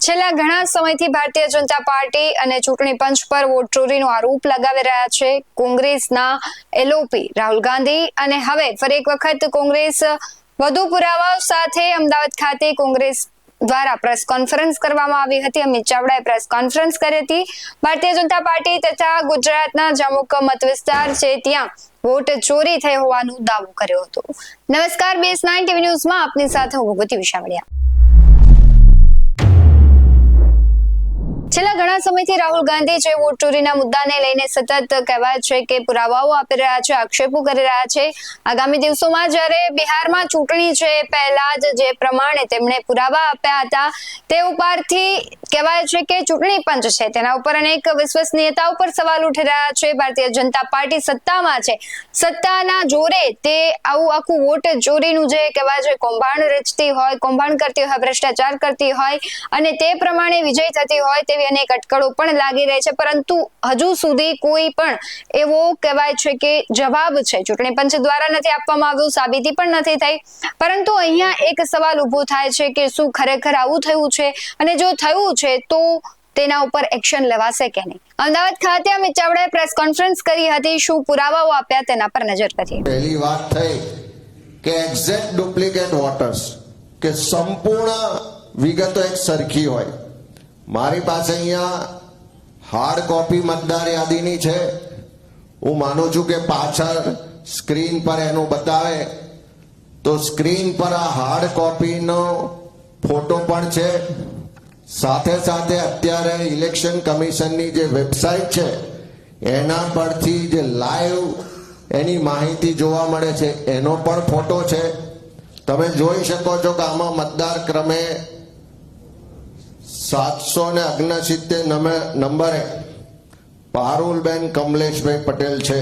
છેલ્લા ઘણા સમયથી ભારતીય જનતા પાર્ટી અને ચૂંટણી પંચ પર વોટ ચોરીનો આરોપ લગાવી રહ્યા છે કોંગ્રેસના એલઓપી રાહુલ ગાંધી અને હવે ફરી એક વખત કોંગ્રેસ વધુ પુરાવાઓ સાથે અમદાવાદ ખાતે કોંગ્રેસ દ્વારા પ્રેસ કોન્ફરન્સ કરવામાં આવી હતી। અમિત ચાવડાએ પ્રેસ કોન્ફરન્સ કરી હતી। ભારતીય જનતા પાર્ટી તથા ગુજરાતના જમુક મત વિસ્તાર છે ત્યાં વોટ ચોરી થઈ હોવાનો દાવો કર્યો હતો। નમસ્કાર, BS9 ટીવી ન્યૂઝમાં આપની સાથે હું ભગવતી વિશાવડિયા। છેલ્લા ઘણા સમયથી રાહુલ ગાંધી જે વોટ ચોરીના મુદ્દાને લઈને સતત કહેવાય છે કે પુરાવાઓ આપી રહ્યા છે, આક્ષેપો કરી રહ્યા છે। આગામી દિવસોમાં જ્યારે બિહારમાં ચૂંટણી છે પહેલા જ જે પ્રમાણે તેમણે પુરાવા આપ્યા હતા તે ઉપરથી કહેવાય છે કે ચૂંટણી પંચ છે તેના ઉપર અનેક વિશ્વસનીયતા ઉપર સવાલ ઉઠી રહ્યા છે। ભારતીય જનતા પાર્ટી સત્તામાં છે, સત્તાના જોરે તે આખું વોટ ચોરીનું જે કહેવાય છે કૌભાંડ રચતી હોય, કૌભાંડ કરતી હોય, ભ્રષ્ટાચાર કરતી હોય અને તે પ્રમાણે વિજય થતી હોય તેવી અનેક અટકળો પણ લાગી રહી છે, પરંતુ હજુ સુધી કોઈ પણ એવો કહેવાય છે કે જવાબ છે ચૂંટણી પંચ દ્વારા નથી આપવામાં આવ્યો, સાબિતી પણ નથી થઈ। પરંતુ અહીંયા એક સવાલ ઉભો થાય છે કે શું ખરેખર આવું થયું છે અને જો થયું છે તો તેના ઉપર એક્શન લેવાશે કે નહીં। અમદાવાદ ખાતે અમિત ચાવડાએ પ્રેસ કોન્ફરન્સ કરી હતી। શું પુરાવાઓ આપ્યા તેના પર નજર કરીએ। પહેલી વાત થઈ કે એક્ઝેક્ટ ડુપ્લિકેટ વોટર્સ કે સંપૂર્ણ વિગતો એક સરખી હોય। મારી પાસે અહીંયા હાર્ડ કોપી મતદાર યાદીની છે। હું માનું છું કે પાછળ સ્ક્રીન પર એનું બતાવે તો સ્ક્રીન પર આ હાર્ડ કોપીનો ફોટો પણ છે। સાથે સાથે અત્યારે ઇલેક્શન કમિશનની જે વેબસાઇટ છે એના પરથી જે લાઈવ એની માહિતી જોવા મળે છે એનો પણ ફોટો છે। તમે જોઈ શકો છો કે આમાં મતદાર ક્રમે 769 નંબરે પારુલબેન કમલેશભાઈ પટેલ છે।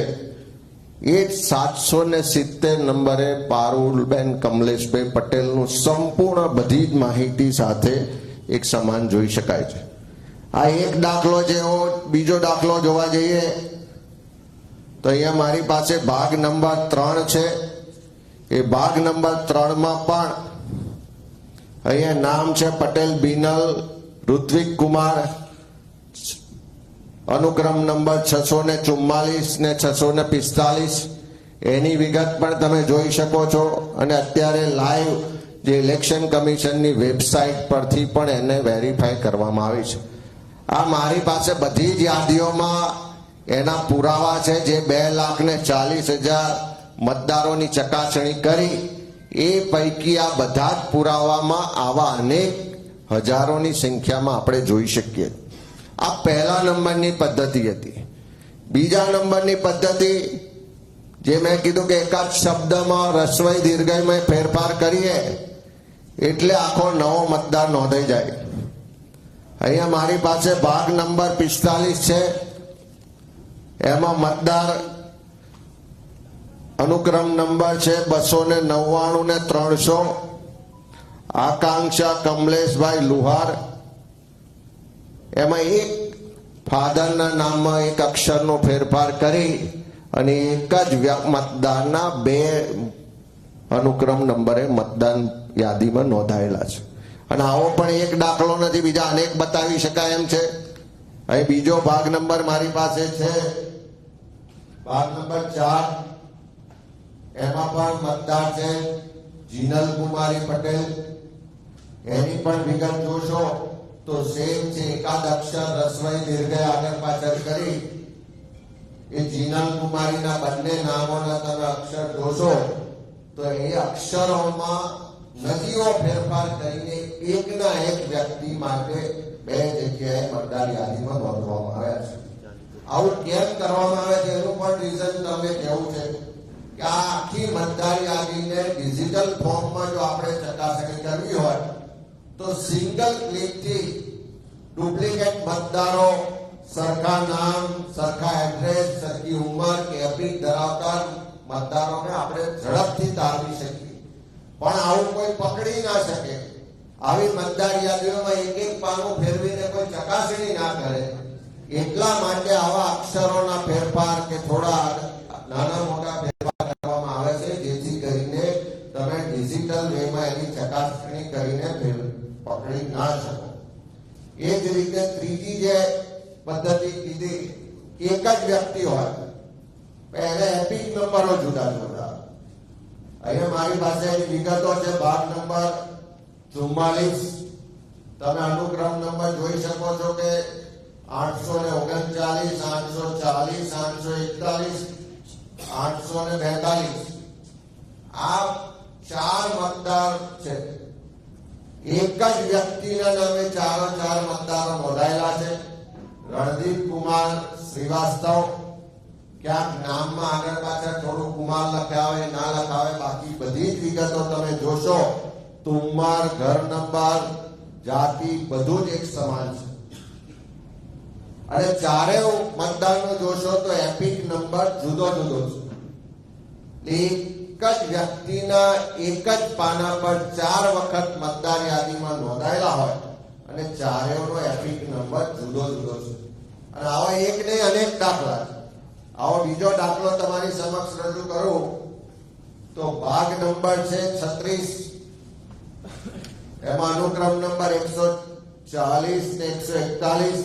એ 770 નંબરે પારુલબેન કમલેશભાઈ પટેલનું સંપૂર્ણ બધી જ માહિતી સાથે એક સમાન જોઈ શકાય છે। આ એક દાખલો જેવો બીજો દાખલો જોવા જઈએ તો અહીંયા મારી પાસે ભાગ નંબર 3 છે। એ ભાગ નંબર 3 માં પણ અહીંયા નામ છે પટેલ બિનલ ઋત્વિક કુમાર, અનુક્રમ નંબર 644 ને 645 એની વિગત પણ તમે જોઈ શકો છો અને અત્યારે લાઈવ જે ઇલેક્શન કમિશનની વેબસાઇટ પરથી પણ એને વેરીફાઈ કરવામાં આવી છે। આ મારી પાસે બધી જ યાદીઓમાં એના પુરાવા છે જે 2,40,000 મતદારોની ચકાસણી કરી એ પૈકી આ બધા જ પુરાવામાં આવા અનેક હજારોની સંખ્યામાં આપણે જોઈ શકીએ। આ પહેલા નંબરની પદ્ધતિ હતી। બીજા નંબરની પદ્ધતિ જે મેં કીધું કે એકાદ શબ્દમાં રસ્વઈ દીર્ઘઈમાં ફેરફાર કરીએ એટલે આખો નવો મતદાર નોંધાઈ જાય। અહીંયા મારી પાસે ભાગ નંબર 45 છે। એમાં મતદાર અનુક્રમ નંબર છે 299 ને 300। આકાંક્ષા કમલેશભાઈ લુહાર। એમાં એક ફાધરના નામમાં એક અક્ષરનો ફેરફાર કરી અને એક જ મતદારના 2 અનુક્રમ નંબરે મતદાન યાદીમાં નોંધાયેલા છે। અને આવો પણ એક દાખલો નથી, બીજા અનેક બતાવી શકાય એમ છે। અહીં બીજો ભાગ નંબર મારી પાસે છે, ભાગ નંબર 4। એમાં પણ મતદાર છે જીનલ કુમારી પટેલ। એની પણ વિગત જોશો તો સેમ છે, એકાદ અક્ષર રસ્વઈ દીર્ઘ આગળ પાછળ કરી એ જીનલ કુમારીના બંને નામોના તમે અક્ષર જોશો તો એ અક્ષરોમાં નદીઓ ફેરફાર કરીને એકના એક વ્યક્તિ માટે 2 જગ્યાએ મતદાર યાદીમાં નોંધવામાં આવ્યા છે। આવું કેમ કરવામાં આવે છે એનું પણ રીઝન તમે કેવું છે કે આ આખી મતદાર યાદીને ડિજિટલ ફોર્મમાં જો આપણે ચકાસણી કરવી હોય તો સિંગલ ક્લિકથી ડુપ્લિકેટ મતદારો સરખા નામ, સરખા એડ્રેસ, સરખી ઉંમર કે એપિક ધરાવતા મતદારોને આપણે ઝડપથી તારવી શકીએ, પણ આવું કોઈ પકડી ના શકે। આવી મતદાર યાદીઓમાં એક એક પાનું ફેરવીને કોઈ ચકાસણી ના કરે એટલા માટે આવા અક્ષરોના ફેરફાર કે થોડા નાના મોટા ફેરફાર કરવામાં આવે છે જેથી કરીને તમે ડિજિટલ વેમાં એની ચકાસણી કરીને પકડી ના શકો। એ જ રીતે ત્રીજી જે પદ્ધતિ કીધી, એક જ વ્યક્તિ હોય એને એપિક નંબરો જુદા જુદા. અહીંયા મારી પાસે વિગતો છે. ભાગ નંબર 44, તમે અનુક્રમ નંબર જોઈ શકો છો કે 839, 840, 841, 842. આ 4 મતદાર છે. એક જ વ્યક્તિના નામે 4 મતદારો નોંધાયેલા છે. રણદીપ કુમાર શ્રીવાસ્તવ, ક્યાંક નામમાં આગળ પાછળ થોડું કુમાર લખ્યા હોય, ના લખ્યા હોય, બાકી બધી જ વિગતો તમે જોશો તો ઉંમર, ઘર નંબર, જાતિ બધું જ એક સમાન છે. અને ચારેય મતદારનો જોશો તો એપિક નંબર જુદો જુદો છે. એક જ વ્યક્તિના એક જ પાના પર 4 વખત મતદાર યાદીમાં નોંધાયેલા હોય અને ચારેયનો એપિક નંબર જુદો જુદો છે. અને આવા એક નહીં અનેક દાખલા છે. આવો બીજો દાખલો તમારી સમક્ષ રજૂ કરું તો ભાગ નંબર છે 36, એમાં અનુક્રમ નંબર 140 ને 141,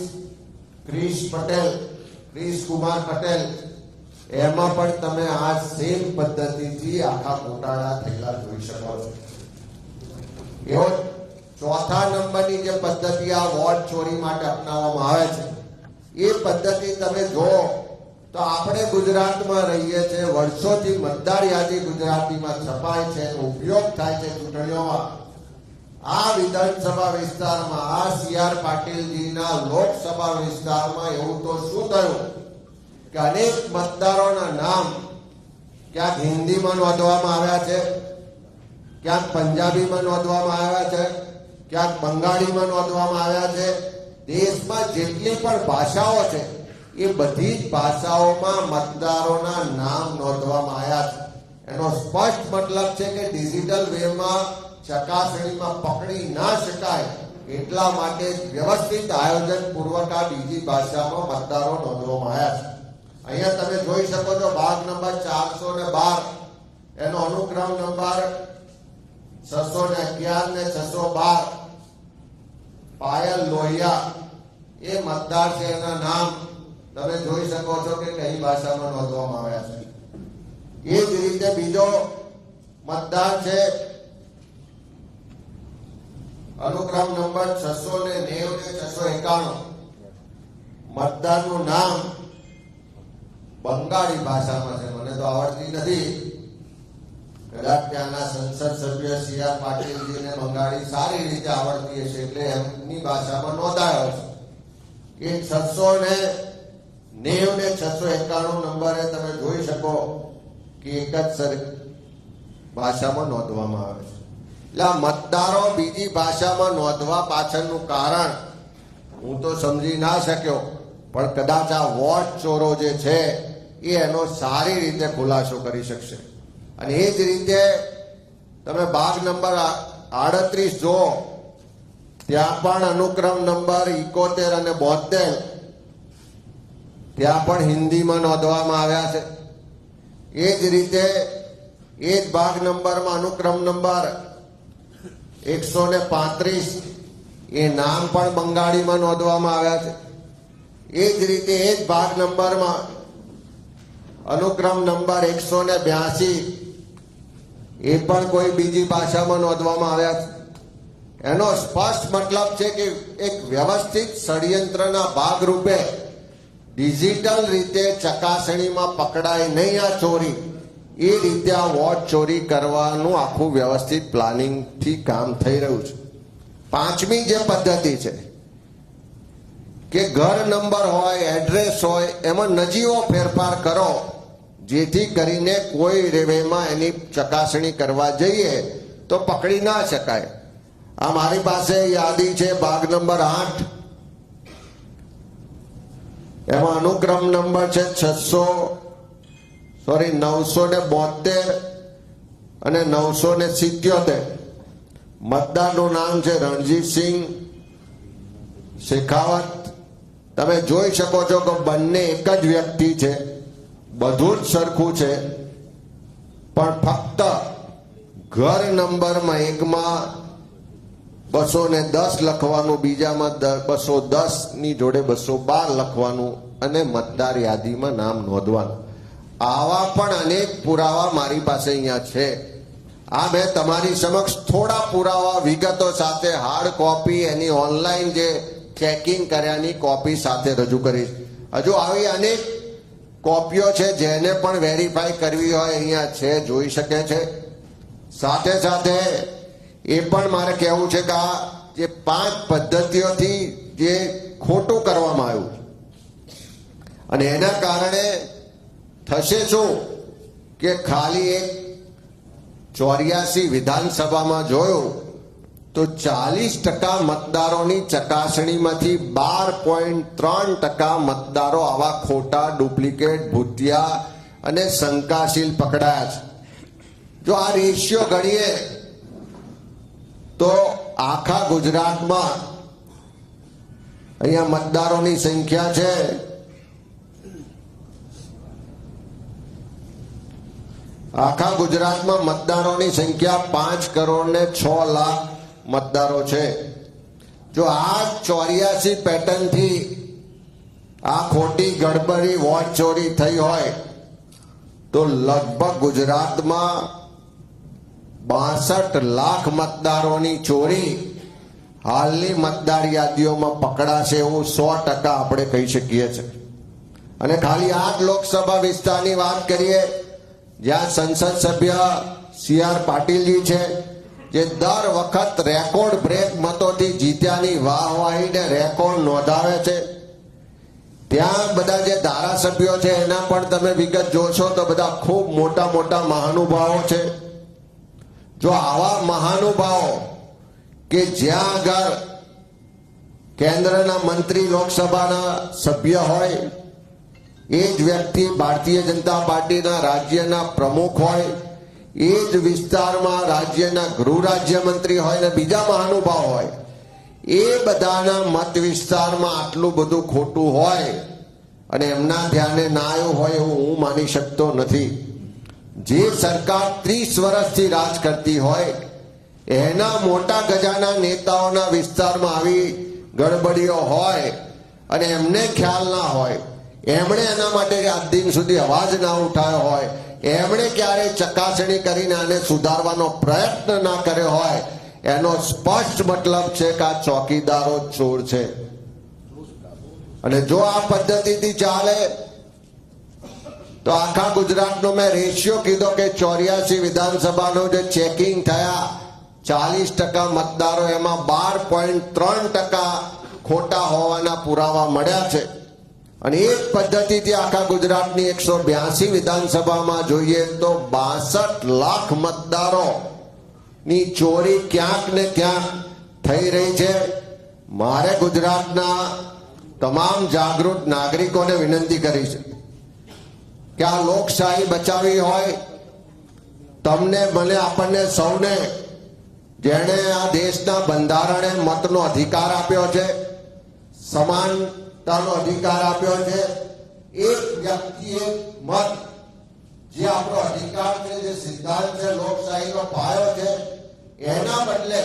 ક્રિશ કુમાર પટેલ. એમાં પણ તમે આ સેમ પદ્ધતિથી આખા ગોટાળા થયેલા જોઈ શકો છો. એવો ચોથા નંબરની જે પદ્ધતિ આ વોટ ચોરી માટે અપનાવવામાં આવે છે, એ પદ્ધતિ તમે જો તો આપણે ગુજરાતમાં રહીએ છીએ, વર્ષોથી મતદાર યાદી ગુજરાતીમાં છપાય છે, એનો ઉપયોગ થાય છે ચૂંટણીઓમાં. આ વિધાનસભા વિસ્તારમાં, આ CR પાટીલજીના લોકસભા વિસ્તારમાં એવું તો શું થયું કે અનેક મતદારોના નામ ક્યાંક હિન્દીમાં નોંધવામાં આવ્યા છે, ક્યાંક પંજાબીમાં નોંધવામાં આવ્યા છે, ક્યાંક બંગાળીમાં નોંધવામાં આવ્યા છે. દેશમાં જેટલી પણ ભાષાઓ છે એ બધી જ ભાષાઓમાં મતદારોના નામ નોંધવામાં આવ્યા છે. એનો સ્પષ્ટ મતલબ છે કે ડિજિટલ વેમાં ચકાસણીમાં પકડી ના શકાય એટલા માટે વ્યવસ્થિત આયોજન પૂર્વક આ બીજી ભાષામાં મતદારો નોંધવામાં આવ્યા છે. અહીંયા તમે જોઈ શકો છો ભાગ નંબર 412, એનો અનુક્રમ નંબર 611 ને 612. પાયલ લોહિયા એ મતદાર છે, એના નામ તમે જોઈ શકો છો કે કઈ ભાષામાં નોંધવામાં આવ્યા છે. એ જ રીતે બીજો મતદાર છે અનુક્રમ નંબર 690 ને 691. મતદારનું નામ બંગાળી ભાષામાં છે, મને તો આવડતી નથી. કદાચ ત્યાંના સંસદ સભ્ય CR પાટીલજીને બંગાળી સારી રીતે આવડતી હશે એટલે એમની ભાષામાં નોંધાયો છે. એ 690 ને 691 નંબરે તમે જોઈ શકો કે એક જ ભાષામાં નોંધવામાં આવે છે. એટલે આ મતદારો બીજી ભાષામાં નોંધવા પાછળનું કારણ હું તો સમજી ના શક્યો, પણ કદાચ આ વોટ ચોરો જે છે એ એનો સારી રીતે ખુલાસો કરી શકશે. અને એ જ રીતે તમે ભાગ નંબર 38 જો, ત્યાં પણ અનુક્રમ નંબર 71 અને 72 ત્યાં પણ હિન્દીમાં નોંધવામાં આવ્યા છે. એ જ રીતે એ જ ભાગ નંબરમાં અનુક્રમ નંબર 135 એ નામ પણ બંગાળીમાં નોંધવામાં આવ્યા છે. એ જ રીતે એ જ ભાગ નંબરમાં અનુક્રમ નંબર 182 એ પણ કોઈ બીજી ભાષામાં નોંધવામાં આવ્યા છે. એનો સ્પષ્ટ મતલબ છે કે એક વ્યવસ્થિત ષડયંત્રના ભાગરૂપે ડિજિટલ રીતે ચકાસણીમાં પકડાય નહીં આ ચોરી, એ રીતે આ વોટ ચોરી કરવાનું આખું વ્યવસ્થિત પ્લાનિંગથી કામ થઈ રહ્યું છે. પાંચમી જે પદ્ધતિ છે કે ઘર નંબર હોય, એડ્રેસ હોય, એમાં નજીવો ફેરફાર કરો જેથી કરીને કોઈ રેવેમાં એની ચકાસણી કરવા જઈએ તો પકડી ના શકાય. આ મારી પાસે યાદી છે ભાગ નંબર 8, એમાં અનુક્રમ નંબર છે 972 અને 977. મતદારનું નામ છે રણજીતસિંહ શેખાવત. તમે જોઈ શકો છો કે બંને એક જ વ્યક્તિ છે, બધું જ સરખું છે, પણ ફક્ત ઘર નંબરમાં એકમાં 210 લખવાનું, બીજામાં 210 ની જોડે 212 લખવાનું અને મતદાર યાદીમાં નામ નોંધવાનું. આવા પણ અનેક પુરાવા મારી પાસે અહીંયા છે. આ મેં તમારી સમક્ષ થોડા પુરાવા વિગતો સાથે હાર્ડ કોપી એની ઓનલાઈન જે ચેકિંગ કર્યાની કોપી સાથે રજૂ કરીશ. હજુ આવી અનેક કોપીઓ છે જેને પણ વેરીફાઈ કરવી હોય અહીંયા છે, જોઈ શકે છે. સાથે સાથે એ પણ મારે કહેવું છે કે આ જે 5 પદ્ધતિઓથી જે ખોટું કરવામાં આવ્યું અને એના કારણે થશે શું કે ખાલી એક 84 વિધાનસભામાં જોયું તો 40% મતદારોની ચકાસણીમાંથી 12.3% મતદારો આવા ખોટા, ડુપ્લિકેટ, ભૂતિયા અને શંકાશીલ પકડાયા છે. જો આ રેશિયો ગણીએ તો આખા ગુજરાતમાં અહીંયા મતદારોની સંખ્યા છે આખા ગુજરાતમાં મતદારોની સંખ્યા 5,06,00,000 મતદારો છે. જો આ 84 પેટર્નથી આ ખોટી ગડબડી વોટ ચોરી થઈ હોય તો લગભગ ગુજરાતમાં 62 લાખ મતદારોની ચોરી હાલની મતદાર યાદીઓમાં પકડાશે એવું 100% આપણે કહી શકીએ છીએ. અને ખાલી 8 લોકસભા વિસ્તારની વાત કરીએ જ્યાં સંસદ સભ્ય CR પાટીલજી છે જે દર વખત રેકોર્ડ બ્રેક મતોથી જીત્યાની વાહવાહીને રેકોર્ડ નોંધાવે છે. ત્યાં બધા જે ધારાસભ્યો છે એના પણ તમે વિગત જોશો તો બધા ખૂબ મોટા મોટા મહાનુભાવો છે. જો આવા મહાનુભાવો કે જ્યાં આગળ કેન્દ્રના મંત્રી, લોકસભાના સભ્ય હોય, એ જ વ્યક્તિ ભારતીય જનતા પાર્ટીના રાજ્યના પ્રમુખ હોય, એ જ વિસ્તારમાં રાજ્યના ગૃહ રાજ્યમંત્રી હોય ને બીજા મહાનુભાવ હોય, એ બધાના મત વિસ્તારમાં આટલું બધું ખોટું હોય અને એમના ધ્યાને ના આવ્યું હોય એવું હું માની શકતો નથી. જે સરકાર 30 વર્ષથી રાજ કરતી હોય એના મોટા ગજાના નેતાઓના વિસ્તારમાં આવી ગડબડીઓ હોય અને એમને ખ્યાલ ના હોય, એમણે એના માટે આજ દિન સુધી અવાજ ના ઉઠાવ્યો હોય, એમણે ક્યારે ચકાસણી કરીને આને સુધારવાનો પ્રયત્ન ના કર્યો હોય, એનો સ્પષ્ટ મતલબ છે કે આ ચોકીદારો ચોર છે. અને જો આ પદ્ધતિથી ચાલે તો આખા ગુજરાતનો મેં રેશિયો કીધો કે 84 વિધાનસભાનો જે ચેકિંગ થયા 40% મતદારો એમાં 12.3% ખોટા હોવાના પુરાવા મળ્યા છે. અને એ પદ્ધતિથી આખા ગુજરાતની 182 વિધાનસભામાં જોઈએ તો 62 લાખ મતદારો ની ચોરી ક્યાંક ને ક્યાંક થઈ રહી છે. મારે ગુજરાતના તમામ જાગૃત નાગરિકોને વિનંતી કરી છે કે આ લોકશાહી બચાવી હોય, તમને, મને, આપણને સૌને જેણે આ દેશના બંધારણે મતનો અધિકાર આપ્યો છે, સમાનતાનો અધિકાર આપ્યો છે, એક વ્યક્તિ એક મત જે આપણો અધિકાર છે, જે સિદ્ધાંત છે, લોકશાહીનો પાયો છે, એના બદલે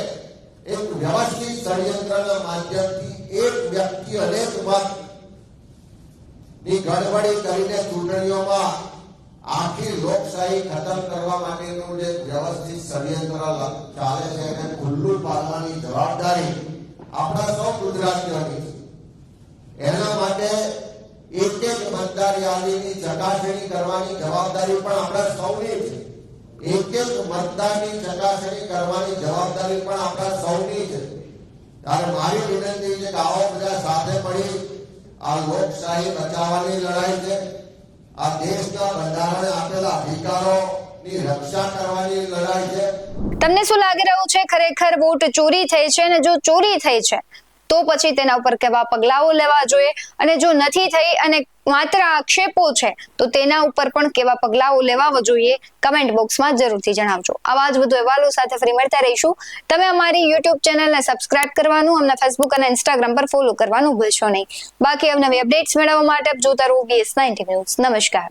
એક વ્યવસ્થિત ષડયંત્રના માધ્યમથી એક વ્યક્તિ અનેક મત ની ગડબડી કરીને ચૂંટણીઓમાં આખી લોકશાહી ખતમ કરવા માટેનું જે વ્યવસ્થિત ષડયંત્ર ચાલે છે એને ખુલ્લું પાડવાની જવાબદારી આપણા સૌ ગુજરાતીઓની છે. એના માટે એક એક મતદાર યાદીની ચકાસણી કરવાની જવાબદારી પણ આપણા સૌની છે. એક એક મતદારની ચકાસણી કરવાની જવાબદારી પણ આપણા સૌની છે. ત્યારે મારી વિનંતી છે કે આવો બધા સાથે મળી આ લોકશાહી બચાવવાની લડાઈ છે, આ દેશના બંધારણે આપેલા અધિકારોની રક્ષા કરવાની લડાઈ છે. તમને શું લાગી રહ્યું છે, ખરેખર વોટ ચોરી થઈ છે? અને જો ચોરી થઈ છે તો પછી તેના ઉપર કેવા પગલાઓ લેવા જોઈએ, અને જો નથી થઈ અને માત્ર આક્ષેપો છે તો તેના ઉપર પણ કેવા પગલાઓ લેવા જોઈએ? કમેન્ટ બોક્સમાં જરૂરથી જણાવજો. આવા જ વધુ અહેવાલો સાથે ફરી મળતા રહીશું. તમે અમારી YouTube ચેનલને સબસ્ક્રાઇબ કરવાનું, અમને Facebook અને Instagram પર ફોલો કરવાનું ભૂલશો નહીં. બાકી અવનવી અપડેટ્સ મેળવવા માટે જોતા રહો BS90 ન્યૂઝ. નમસ્કાર.